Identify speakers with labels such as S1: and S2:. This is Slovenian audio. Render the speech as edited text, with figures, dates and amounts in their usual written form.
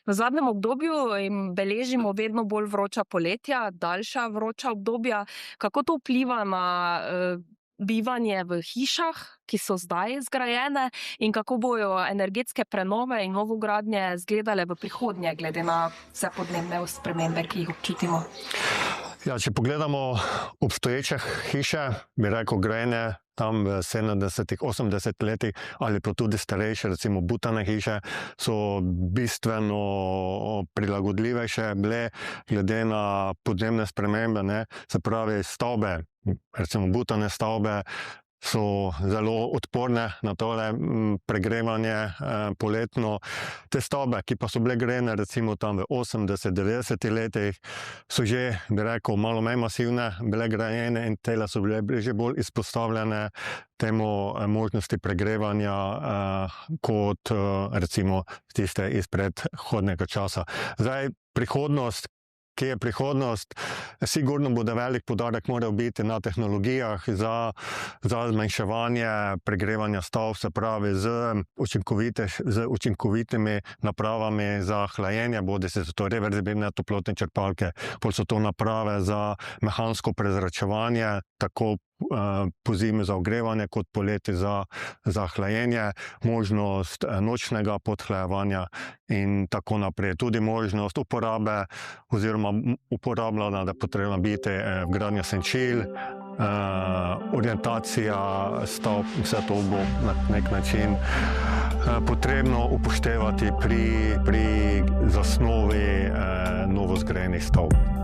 S1: V zadnjem obdobju beležimo vedno bolj vroča poletja, daljša vroča obdobja. Kako to vpliva na bivanje v hišah, ki so zdaj zgrajene, in kako bojo energetske prenove in novogradnje izgledale v prihodnje, glede na vse podnebne spremembe, ki jih občutimo?
S2: Ja, če pogledamo obstoječe hiše, bi rekel grajene tam v 70-ih, 80 letih ali pa tudi starejše, recimo butane hiše, so bistveno prilagodljivejše bile glede na podnebne spremembe, ne. Se pravi, stavbe, recimo butane stavbe, so zelo odporne na tole pregrevanje poletno. Te stavbe, ki pa so bile grajene recimo tam v 80-90 letih, so že, bi rekel, malo manj masivne bile grajene in tele so bile že bolj izpostavljene temu možnosti pregrevanja kot recimo tiste iz predhodnega časa. Zdaj, prihodnost. Kje je prihodnost? Sigurno bo velik poudarek moral biti na tehnologijah za zmanjševanje pregrevanja stavb, se pravi z učinkovitimi napravami za hlajenje, bodisi so to reverzibilne toplotne črpalke, bolj so to naprave za mehansko prezračevanje, tako pozimi za ogrevanje kot poleti za hlajenje, možnost nočnega podhlajevanja in tako naprej. Tudi možnost uporabe oziroma uporabljanja, da je potrebno biti vgradnja senčil, orientacija stavb, vse to bo na nek način potrebno upoštevati pri zasnovi novozgrajenih stavb.